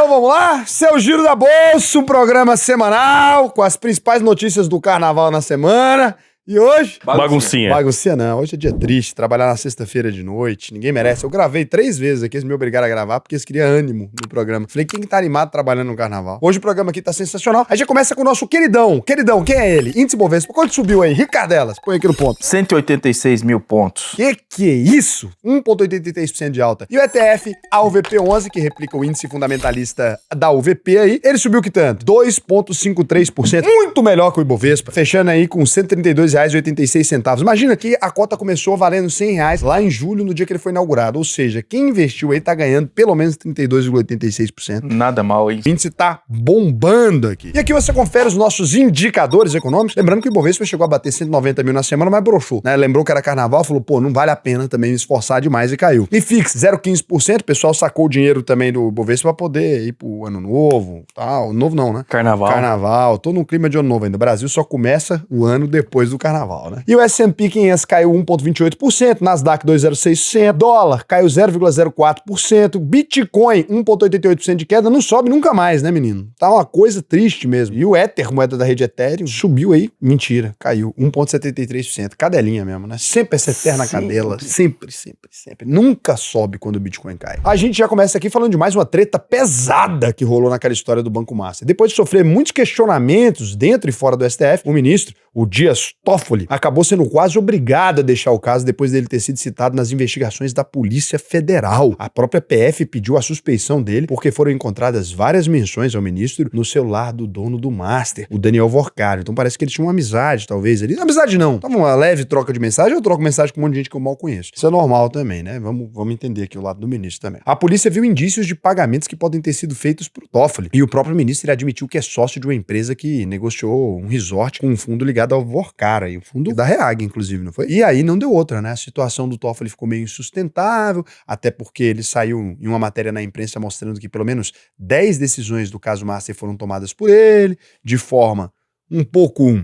Então vamos lá, seu Giro da Bolsa, um programa semanal com as principais notícias do carnaval na semana. E hoje? Baguncinha. Baguncinha não, hoje é dia triste, trabalhar na sexta-feira de noite, ninguém merece. Eu gravei 3 vezes aqui, eles me obrigaram a gravar porque eles queriam ânimo no programa. Falei, quem que tá animado trabalhando no carnaval? Hoje o programa aqui tá sensacional. A gente começa com o nosso queridão. Queridão, quem é ele? Índice Bovespa. Quanto subiu aí? Ricardelas, põe aqui no ponto. 186 mil pontos. Que é isso? 1,83% de alta. E o ETF, a UVP11, que replica o índice fundamentalista da UVP aí, ele subiu que tanto? 2,53%. Muito melhor que o Ibovespa, fechando aí com R$ 132,86. Imagina que a cota começou valendo R$100 lá em julho, no dia que ele foi inaugurado. Ou seja, quem investiu aí tá ganhando pelo menos 32,86%. Nada mal, hein? O índice tá bombando aqui. E aqui você confere os nossos indicadores econômicos. Lembrando que o Ibovespa chegou a bater 190 mil na semana, mas broxou, né? Lembrou que era carnaval, falou, pô, não vale a pena também me esforçar demais e caiu. E FIX, 0,15%, o pessoal sacou o dinheiro também do Ibovespa pra poder ir pro ano novo, tal. Novo não, né? Carnaval. Tô num clima de ano novo ainda. O Brasil só começa o ano depois do carnaval, né? E o S&P 500 caiu 1,28%, Nasdaq 2,06%, dólar caiu 0,04%, Bitcoin 1,88% de queda, não sobe nunca mais, né, menino? Tá uma coisa triste mesmo. E o Ether, moeda da rede Ethereum, subiu aí, mentira, caiu 1,73%, cadelinha mesmo, né? Sempre essa eterna cadela, sempre. Nunca sobe quando o Bitcoin cai. A gente já começa aqui falando de mais uma treta pesada que rolou naquela história do Banco Master. Depois de sofrer muitos questionamentos dentro e fora do STF, o ministro, o Dias Toffoli, acabou sendo quase obrigado a deixar o caso depois dele ter sido citado nas investigações da Polícia Federal. A própria PF pediu a suspeição dele porque foram encontradas várias menções ao ministro no celular do dono do Master, o Daniel Vorcari. Então parece que eles tinham uma amizade, talvez, ali. Não, amizade não. Tava uma leve troca de mensagem, eu troco mensagem com um monte de gente que eu mal conheço. Isso é normal também, né? Vamos entender aqui o lado do ministro também. A polícia viu indícios de pagamentos que podem ter sido feitos pro Toffoli. E o próprio ministro admitiu que é sócio de uma empresa que negociou um resort com um fundo ligado ao Vorcari, o fundo da Reag, inclusive, não foi? E aí não deu outra, né? A situação do Toffoli ficou meio insustentável, até porque ele saiu em uma matéria na imprensa mostrando que pelo menos 10 decisões do caso Master foram tomadas por ele, de forma um pouco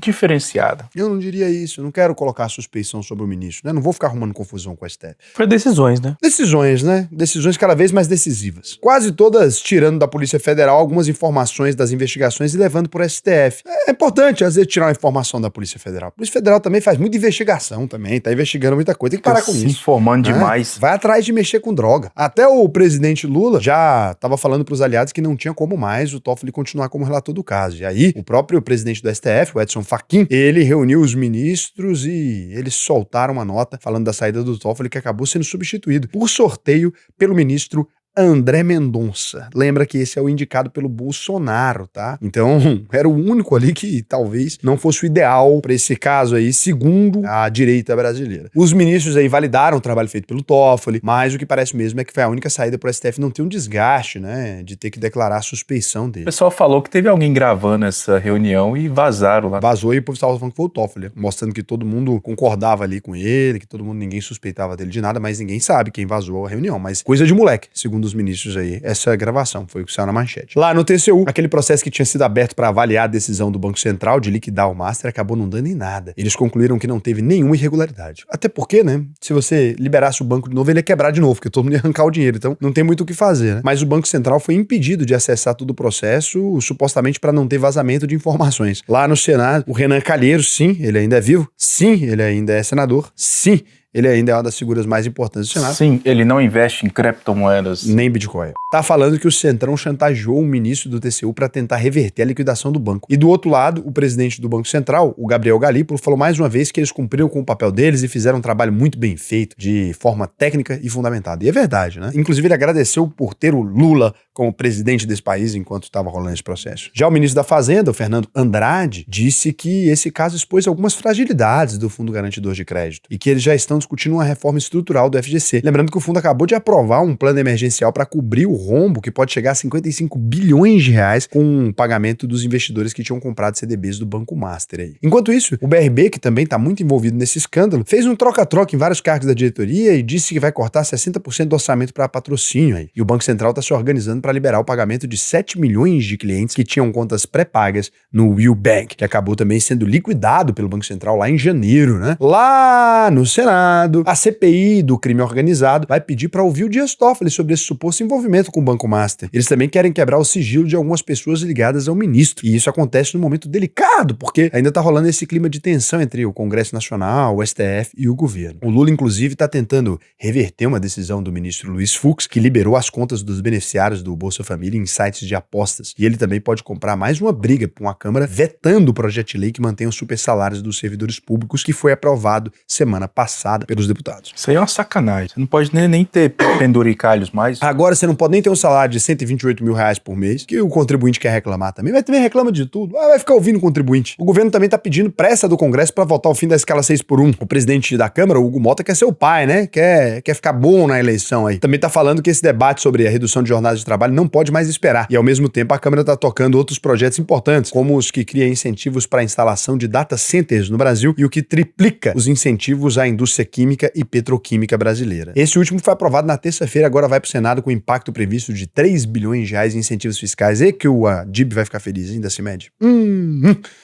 diferenciada. Eu não diria isso, eu não quero colocar suspeição sobre o ministro, né? Não vou ficar arrumando confusão com a STF. Foi decisões, né? Decisões, né? Decisões cada vez mais decisivas. Quase todas tirando da Polícia Federal algumas informações das investigações e levando por STF. É importante, às vezes, tirar uma informação da Polícia Federal. A Polícia Federal também faz muita investigação também, tá investigando muita coisa, tem que parar com isso. Se informando demais. Vai atrás de mexer com droga. Até o presidente Lula já estava falando pros aliados que não tinha como mais o Toffoli continuar como relator do caso. E aí, o próprio presidente do STF, o Edson Fachin, ele reuniu os ministros e eles soltaram uma nota falando da saída do Toffoli, que acabou sendo substituído por sorteio pelo ministro André Mendonça. Lembra que esse é o indicado pelo Bolsonaro, tá? Então, era o único ali que talvez não fosse o ideal para esse caso aí, segundo a direita brasileira. Os ministros aí validaram o trabalho feito pelo Toffoli, mas o que parece mesmo é que foi a única saída para o STF não ter um desgaste, né? De ter que declarar a suspeição dele. O pessoal falou que teve alguém gravando essa reunião e vazaram lá. Vazou e o povo estava falando que foi o Toffoli, mostrando que todo mundo concordava ali com ele, que todo mundo, ninguém suspeitava dele de nada, mas ninguém sabe quem vazou a reunião. Mas coisa de moleque, segundo os ministros aí, essa gravação foi o que saiu na manchete. Lá no TCU, aquele processo que tinha sido aberto para avaliar a decisão do Banco Central de liquidar o Master acabou não dando em nada. Eles concluíram que não teve nenhuma irregularidade. Até porque, né, se você liberasse o banco de novo, ele ia quebrar de novo, porque todo mundo ia arrancar o dinheiro, então não tem muito o que fazer, né? Mas o Banco Central foi impedido de acessar todo o processo, supostamente para não ter vazamento de informações. Lá no Senado, o Renan Calheiros, sim, ele ainda é vivo, sim, ele ainda é senador, sim, ele ainda é uma das figuras mais importantes do Senado. Sim, ele não investe em criptomoedas. Nem Bitcoin. Tá falando que o Centrão chantageou o ministro do TCU para tentar reverter a liquidação do banco. E do outro lado, o presidente do Banco Central, o Gabriel Galípolo, falou mais uma vez que eles cumpriram com o papel deles e fizeram um trabalho muito bem feito, de forma técnica e fundamentada. E é verdade, né? Inclusive, ele agradeceu por ter o Lula como presidente desse país enquanto estava rolando esse processo. Já o ministro da Fazenda, o Fernando Andrade, disse que esse caso expôs algumas fragilidades do Fundo Garantidor de Crédito e que eles já estão discutindo uma reforma estrutural do FGC. Lembrando que o fundo acabou de aprovar um plano emergencial para cobrir o rombo que pode chegar a 55 bilhões de reais com o pagamento dos investidores que tinham comprado CDBs do Banco Master aí. Enquanto isso, o BRB, que também está muito envolvido nesse escândalo, fez um troca-troca em vários cargos da diretoria e disse que vai cortar 60% do orçamento para patrocínio aí. E o Banco Central está se organizando para liberar o pagamento de 7 milhões de clientes que tinham contas pré-pagas no Will Bank, que acabou também sendo liquidado pelo Banco Central lá em janeiro, né? Lá no Senado, lado, a CPI do crime organizado vai pedir para ouvir o Dias Toffoli sobre esse suposto envolvimento com o Banco Master. Eles também querem quebrar o sigilo de algumas pessoas ligadas ao ministro. E isso acontece num momento delicado, porque ainda tá rolando esse clima de tensão entre o Congresso Nacional, o STF e o governo. O Lula, inclusive, tá tentando reverter uma decisão do ministro Luiz Fux, que liberou as contas dos beneficiários do Bolsa Família em sites de apostas. E ele também pode comprar mais uma briga com a Câmara vetando o projeto de lei que mantém os supersalários dos servidores públicos, que foi aprovado semana passada pelos deputados. Isso aí é uma sacanagem. Você não pode nem ter penduricalhos mais. Agora você não pode nem ter um salário de 128 mil reais por mês, que o contribuinte quer reclamar também, mas também reclama de tudo. Vai ficar ouvindo o contribuinte. O governo também tá pedindo pressa do Congresso para votar o fim da escala 6x1. O presidente da Câmara, o Hugo Mota, quer ser o pai, né? Quer ficar bom na eleição aí. Também tá falando que esse debate sobre a redução de jornada de trabalho não pode mais esperar. E ao mesmo tempo a Câmara tá tocando outros projetos importantes, como os que criam incentivos para a instalação de data centers no Brasil e o que triplica os incentivos à indústria química e petroquímica brasileira. Esse último foi aprovado na terça-feira, agora vai pro Senado com impacto previsto de 3 bilhões de reais em incentivos fiscais. E que o DIB vai ficar feliz ainda, se mede.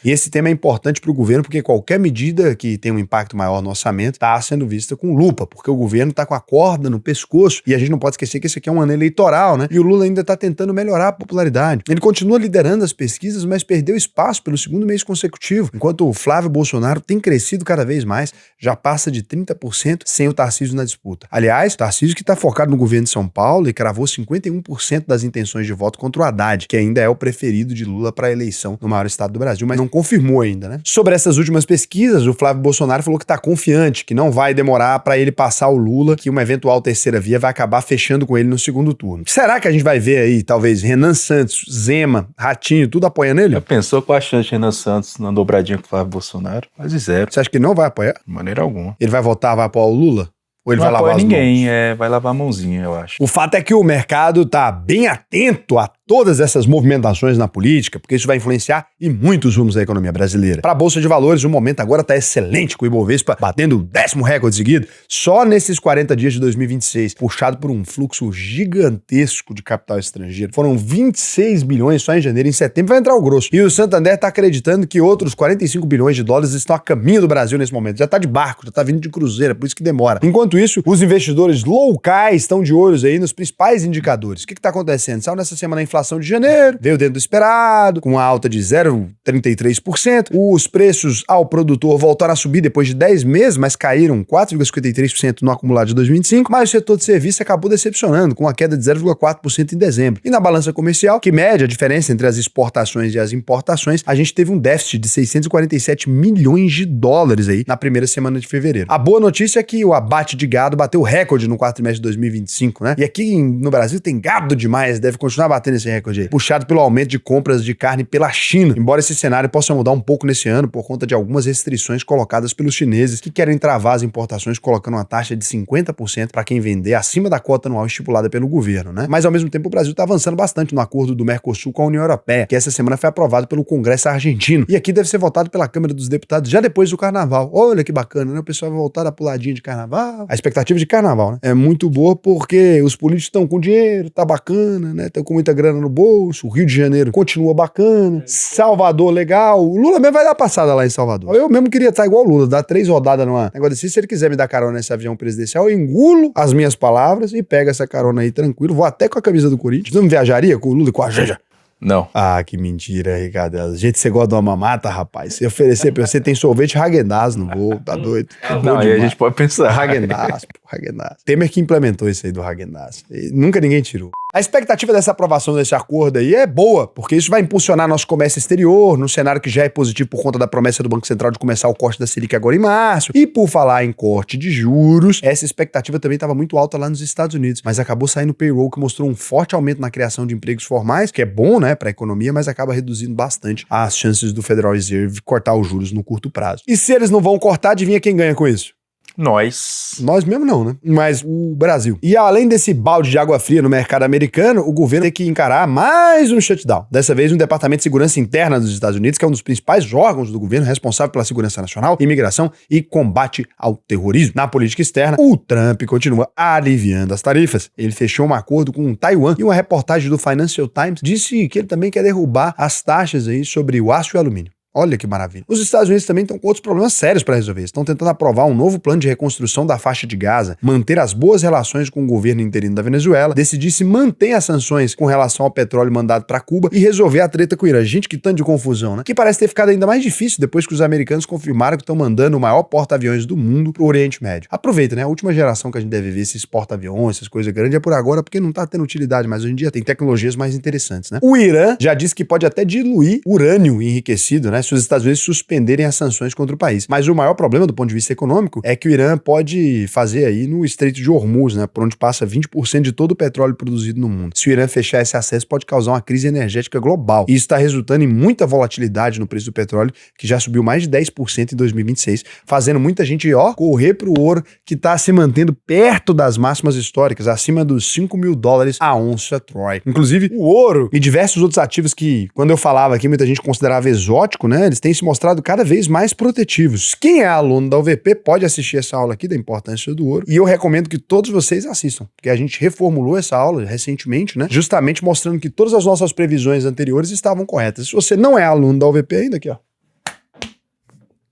E esse tema é importante pro governo porque qualquer medida que tenha um impacto maior no orçamento tá sendo vista com lupa, porque o governo tá com a corda no pescoço e a gente não pode esquecer que esse aqui é um ano eleitoral, né? E o Lula ainda tá tentando melhorar a popularidade. Ele continua liderando as pesquisas, mas perdeu espaço pelo segundo mês consecutivo, enquanto o Flávio Bolsonaro tem crescido cada vez mais, já passa de 30% sem o Tarcísio na disputa. Aliás, o Tarcísio que tá focado no governo de São Paulo e cravou 51% das intenções de voto contra o Haddad, que ainda é o preferido de Lula para a eleição no maior estado do Brasil, mas não confirmou ainda, né? Sobre essas últimas pesquisas, o Flávio Bolsonaro falou que tá confiante, que não vai demorar para ele passar o Lula, que uma eventual terceira via vai acabar fechando com ele no segundo turno. Será que a gente vai ver aí, talvez, Renan Santos, Zema, Ratinho, tudo apoiando ele? Já pensou com a chance de Renan Santos na dobradinha com o Flávio Bolsonaro? Quase zero. Você acha que ele não vai apoiar? De maneira alguma. Ele vai votar, vai apoiar o Lula? Ou ele não vai lavar as ninguém, mãos? vai lavar a mãozinha, eu acho. O fato é que o mercado tá bem atento a todas essas movimentações na política, porque isso vai influenciar em muitos rumos da economia brasileira. Para a Bolsa de Valores, o momento agora está excelente, com o Ibovespa batendo o 10º recorde seguido, só nesses 40 dias de 2026, puxado por um fluxo gigantesco de capital estrangeiro. Foram 26 bilhões só em janeiro, em setembro vai entrar o grosso. E o Santander está acreditando que outros 45 bilhões de dólares estão a caminho do Brasil nesse momento. Já está de barco, já está vindo de cruzeiro, por isso que demora. Enquanto isso, os investidores locais estão de olhos aí nos principais indicadores. O que está acontecendo? Saiu nessa semana a inflação de janeiro, veio dentro do esperado, com uma alta de 0,33%. Os preços ao produtor voltaram a subir depois de 10 meses, mas caíram 4,53% no acumulado de 2025. Mas o setor de serviço acabou decepcionando, com uma queda de 0,4% em dezembro. E na balança comercial, que mede a diferença entre as exportações e as importações, a gente teve um déficit de 647 milhões de dólares aí na primeira semana de fevereiro. A boa notícia é que o abate de gado bateu recorde no quarto trimestre de 2025, né? E aqui no Brasil tem gado demais, deve continuar batendo esse recorde aí, puxado pelo aumento de compras de carne pela China, embora esse cenário possa mudar um pouco nesse ano por conta de algumas restrições colocadas pelos chineses que querem travar as importações colocando uma taxa de 50% para quem vender acima da cota anual estipulada pelo governo, né? Mas ao mesmo tempo o Brasil está avançando bastante no acordo do Mercosul com a União Europeia, que essa semana foi aprovado pelo Congresso argentino e aqui deve ser votado pela Câmara dos Deputados já depois do Carnaval. Olha que bacana, né? O pessoal vai voltar da puladinha de Carnaval. A expectativa de Carnaval, né? É muito boa porque os políticos estão com dinheiro, tá bacana, né? Estão com muita grana no bolso, o Rio de Janeiro continua bacana, Salvador legal, o Lula mesmo vai dar passada lá em Salvador. Eu mesmo queria estar igual o Lula, dar 3 rodadas numa negócio desse. Se ele quiser me dar carona nesse avião presidencial, eu engulo as minhas palavras e pego essa carona aí tranquilo, vou até com a camisa do Corinthians. Não viajaria com o Lula e com a Janja? Não. Ah, que mentira, Ricardo. Do jeito que você gosta de uma mamata, rapaz. Se oferecer pra você, tem sorvete Häagen-Dazs no voo, tá doido? Não, aí a gente pode pensar. Häagen-Dazs, pô, Häagen-Dazs. Temer que implementou isso aí do Häagen-Dazs. Nunca ninguém tirou. A expectativa dessa aprovação desse acordo aí é boa, porque isso vai impulsionar nosso comércio exterior, num cenário que já é positivo por conta da promessa do Banco Central de começar o corte da Selic agora em março. E por falar em corte de juros, essa expectativa também estava muito alta lá nos Estados Unidos, mas acabou saindo payroll que mostrou um forte aumento na criação de empregos formais, que é bom, né, para a economia, mas acaba reduzindo bastante as chances do Federal Reserve cortar os juros no curto prazo. E se eles não vão cortar, adivinha quem ganha com isso? Nós mesmo não, né? Mas o Brasil. E além desse balde de água fria no mercado americano, o governo tem que encarar mais um shutdown. Dessa vez, um Departamento de Segurança Interna dos Estados Unidos, que é um dos principais órgãos do governo responsável pela segurança nacional, imigração e combate ao terrorismo. Na política externa, o Trump continua aliviando as tarifas. Ele fechou um acordo com Taiwan e uma reportagem do Financial Times disse que ele também quer derrubar as taxas aí sobre o aço e o alumínio. Olha que maravilha. Os Estados Unidos também estão com outros problemas sérios para resolver. Estão tentando aprovar um novo plano de reconstrução da faixa de Gaza, manter as boas relações com o governo interino da Venezuela, decidir se mantém as sanções com relação ao petróleo mandado para Cuba e resolver a treta com o Irã. Gente, que tanto de confusão, né? Que parece ter ficado ainda mais difícil depois que os americanos confirmaram que estão mandando o maior porta-aviões do mundo pro Oriente Médio. Aproveita, né? A última geração que a gente deve ver esses porta-aviões, essas coisas grandes, é por agora porque não tá tendo utilidade, mas hoje em dia tem tecnologias mais interessantes, né? O Irã já disse que pode até diluir urânio enriquecido, né? Se os Estados Unidos suspenderem as sanções contra o país. Mas o maior problema do ponto de vista econômico é que o Irã pode fazer aí no Estreito de Hormuz, né? Por onde passa 20% de todo o petróleo produzido no mundo. Se o Irã fechar esse acesso, pode causar uma crise energética global. E isso está resultando em muita volatilidade no preço do petróleo, que já subiu mais de 10% em 2026, fazendo muita gente, correr pro ouro, que está se mantendo perto das máximas históricas, acima dos $5.000 a onça Troy. Inclusive, o ouro e diversos outros ativos que, quando eu falava aqui, muita gente considerava exótico, né? Eles têm se mostrado cada vez mais protetivos. Quem é aluno da UVP pode assistir essa aula aqui da importância do ouro, e eu recomendo que todos vocês assistam, porque a gente reformulou essa aula recentemente, né? Justamente mostrando que todas as nossas previsões anteriores estavam corretas. Se você não é aluno da UVP ainda, aqui, aqui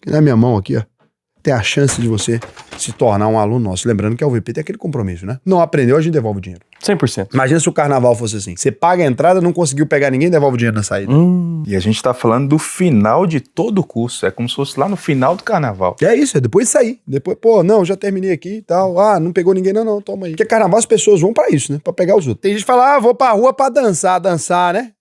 na minha mão aqui, tem a chance de você se tornar um aluno nosso. Lembrando que a UVP tem aquele compromisso, né? Não aprendeu, a gente devolve o dinheiro. 100%. Imagina se o carnaval fosse assim. Você paga a entrada, não conseguiu pegar ninguém, devolve o dinheiro na saída. E a gente tá falando do final de todo o curso. É como se fosse lá no final do carnaval. É isso, é depois de sair. Depois, não, já terminei aqui e tal. Não pegou ninguém, não, toma aí. Porque carnaval as pessoas vão pra isso, né? Pra pegar os outros. Tem gente que fala, vou pra rua pra dançar, né?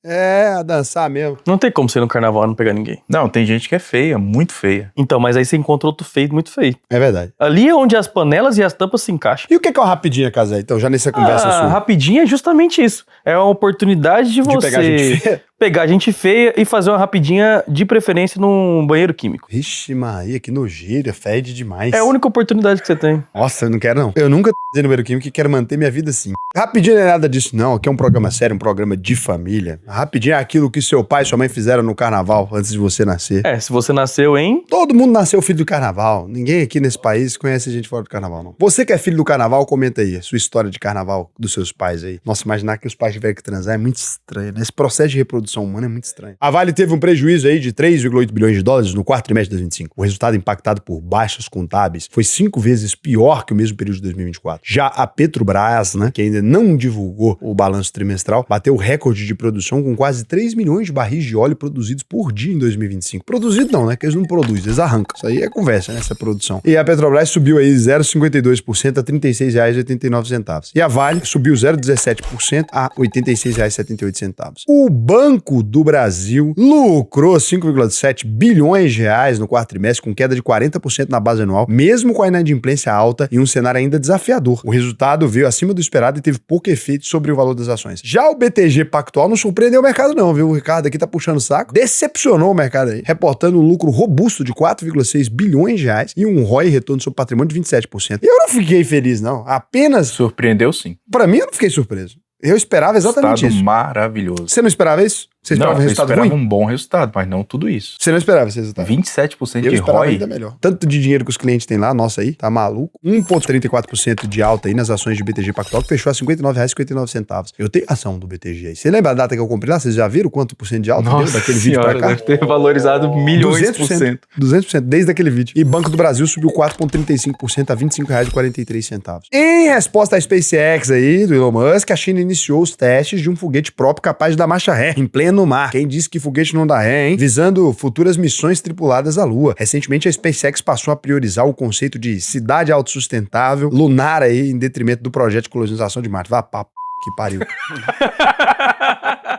A dançar mesmo. Não tem como ser no carnaval e não pegar ninguém. Não, tem gente que é feia, muito feia. Então, mas aí você encontra outro feio, muito feio. É verdade. Ali é onde as panelas e as tampas se encaixam. E o que é uma rapidinha, Casé? Então, já nessa conversa sua. Rapidinha é justamente isso. É uma oportunidade de você pegar gente feia e fazer uma rapidinha, de preferência num banheiro químico. Vixe Maria, que nojeira, fede demais. É a única oportunidade que você tem. Nossa, eu não quero não. Eu nunca no banheiro químico e quero manter minha vida assim. Rapidinho não é nada disso não, aqui é um programa sério, um programa de família. Rapidinho é aquilo que seu pai e sua mãe fizeram no carnaval antes de você nascer. Se você nasceu em... Todo mundo nasceu filho do carnaval. Ninguém aqui nesse país conhece gente fora do carnaval, não. Você que é filho do carnaval, comenta aí a sua história de carnaval dos seus pais aí. Nossa, imaginar que os pais tiveram que transar é muito estranho, né? Esse processo de reprodução humana é muito estranho. A Vale teve um prejuízo aí de 3,8 bilhões de dólares no quarto trimestre de 2025. O resultado impactado por baixas contábeis foi 5 vezes pior que o mesmo período de 2024. Já a Petrobras, né, que ainda não divulgou o balanço trimestral, bateu o recorde de produção com quase 3 milhões de barris de óleo produzidos por dia em 2025. Produzido não, né? Que eles não produzem, eles arrancam. Isso aí é conversa, né? Essa produção. E a Petrobras subiu aí 0,52% a R$ 36,89. E a Vale subiu 0,17% a R$ 86,78. O Banco do Brasil lucrou 5,7 bilhões de reais no quarto trimestre, com queda de 40% na base anual, mesmo com a inadimplência alta e um cenário ainda desafiador. O resultado veio acima do esperado e teve pouco efeito sobre o valor das ações. Já o BTG Pactual não surpreendeu o mercado não, viu? O Ricardo aqui tá puxando o saco. Decepcionou o mercado aí, reportando um lucro robusto de 4,6 bilhões de reais e um ROI, retorno sobre patrimônio, de 27%. Eu não fiquei feliz, não. Apenas... Surpreendeu, sim. Pra mim, eu não fiquei surpreso. Eu esperava exatamente isso. Maravilhoso. Você não esperava isso? Você esperava um resultado ruim? Eu esperava um bom resultado, mas não tudo isso. Você não esperava esse resultado? 27% de ROI. Eu esperava ainda melhor. Tanto de dinheiro que os clientes têm lá, nossa aí, tá maluco. 1,34% de alta aí nas ações de BTG Pactual, que fechou a R$ 59,59. Eu tenho ação do BTG aí. Você lembra a data que eu comprei lá? Vocês já viram quanto por cento de alta deu daquele vídeo pra cá? Deve ter valorizado milhões por cento. 200%, desde aquele vídeo. E Banco do Brasil subiu 4,35% a R$ 25,43. Em resposta à SpaceX aí, do Elon Musk, a China iniciou os testes de um foguete próprio capaz de dar marcha ré em pleno mar. Quem disse que foguete não dá ré, hein? Visando futuras missões tripuladas à Lua. Recentemente, a SpaceX passou a priorizar o conceito de cidade autossustentável lunar aí, em detrimento do projeto de colonização de Marte. Vá papo. Que pariu.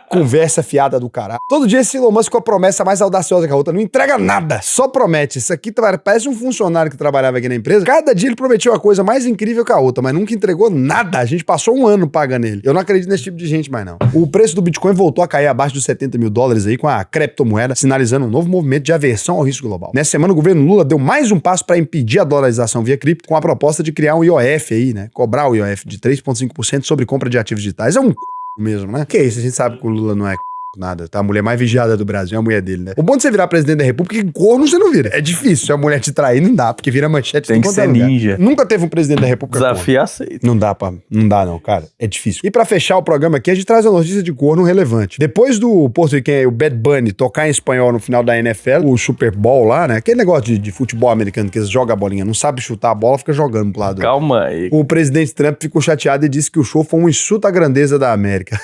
Conversa fiada do caralho. Todo dia esse Elon Musk com a promessa mais audaciosa que a outra. Não entrega nada, só promete. Isso aqui parece um funcionário que trabalhava aqui na empresa. Cada dia ele prometia uma coisa mais incrível que a outra, mas nunca entregou nada. A gente passou um ano pagando ele. Eu não acredito nesse tipo de gente mais não. O preço do Bitcoin voltou a cair abaixo dos $70 mil aí com a criptomoeda, sinalizando um novo movimento de aversão ao risco global. Nessa semana o governo Lula deu mais um passo para impedir a dolarização via cripto com a proposta de criar um IOF aí, né? Cobrar o IOF de 3,5% sobre compra de ativos digitais. É um mesmo, né? Que isso, a gente sabe que o Lula não é Nada, tá? A mulher mais vigiada do Brasil é a mulher dele, né? O bom de você virar presidente da república é que corno você não vira. É difícil. Se a mulher te trair, não dá, porque vira manchete. Tem que ser ninja. Nunca teve um presidente da república Desafio aceito. Não dá não, cara. É difícil. E pra fechar o programa aqui, a gente traz uma notícia de corno relevante. Depois do porto-riquenho, o Bad Bunny, tocar em espanhol no final da NFL, o Super Bowl lá, né? Aquele negócio de futebol americano que eles jogam a bolinha, não sabe chutar a bola, fica jogando pro lado. Calma aí. O presidente Trump ficou chateado e disse que o show foi um insulto à grandeza da América.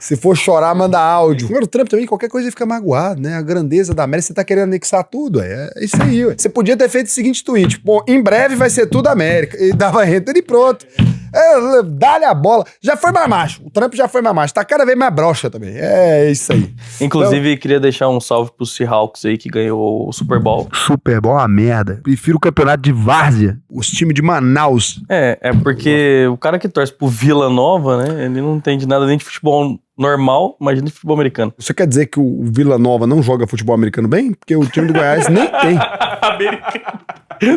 Se for chorar, manda áudio. Agora o Trump também, qualquer coisa ele fica magoado, né? A grandeza da América, você tá querendo anexar tudo, é isso aí, ué. Você podia ter feito o seguinte tweet, bom, em breve vai ser tudo América. E dava enter e pronto. Dá-lhe a bola. Já foi mais macho. O Trump já foi mais macho. Tá cada vez mais broxa também. É isso aí. Inclusive, queria deixar um salve pro Seahawks aí, que ganhou o Super Bowl. Super Bowl é uma merda. Prefiro o campeonato de várzea. Os times de Manaus. É porque o cara que torce pro Vila Nova, né? Ele não entende nada nem de futebol normal, imagina de futebol americano. Você quer dizer que o Vila Nova não joga futebol americano bem? Porque o time do Goiás nem tem. Americano.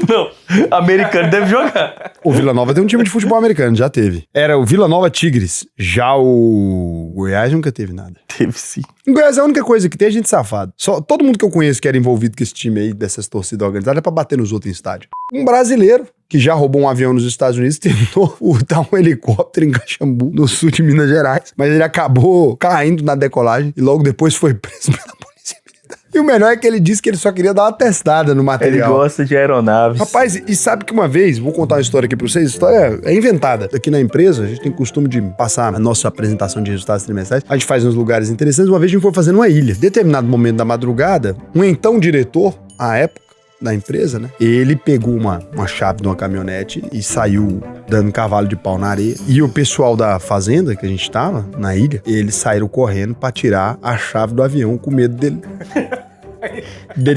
Não, americano deve jogar. O Vila Nova tem um time de futebol americano, já teve. Era o Vila Nova Tigres. Já o Goiás nunca teve nada. Teve sim. Em Goiás a única coisa que tem é gente safado. Todo mundo que eu conheço que era envolvido com esse time aí, dessas torcidas organizadas, é pra bater nos outros em estádio. Um brasileiro que já roubou um avião nos Estados Unidos tentou furtar um helicóptero em Caxambu, no sul de Minas Gerais, mas ele acabou caindo na decolagem e logo depois foi preso pela polícia militar. E o melhor é que ele disse que ele só queria dar uma testada no material. Ele gosta de aeronaves. Rapaz, e sabe que uma vez, vou contar uma história aqui pra vocês, a história é inventada. Aqui na empresa, a gente tem costume de passar a nossa apresentação de resultados trimestrais, a gente faz uns lugares interessantes. Uma vez a gente foi fazendo uma ilha. Determinado momento da madrugada, um então diretor, à época, da empresa, né? Ele pegou uma chave de uma caminhonete e saiu dando cavalo de pau na areia. E o pessoal da fazenda que a gente tava, na ilha, eles saíram correndo pra tirar a chave do avião com medo dele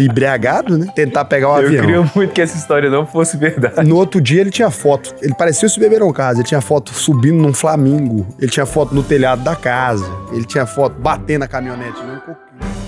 embriagado, né? Tentar pegar o avião. Eu queria muito que essa história não fosse verdade. No outro dia ele tinha foto. Ele parecia se beberam casa. Ele tinha foto subindo num flamingo. Ele tinha foto no telhado da casa. Ele tinha foto batendo a caminhonete num coquinho.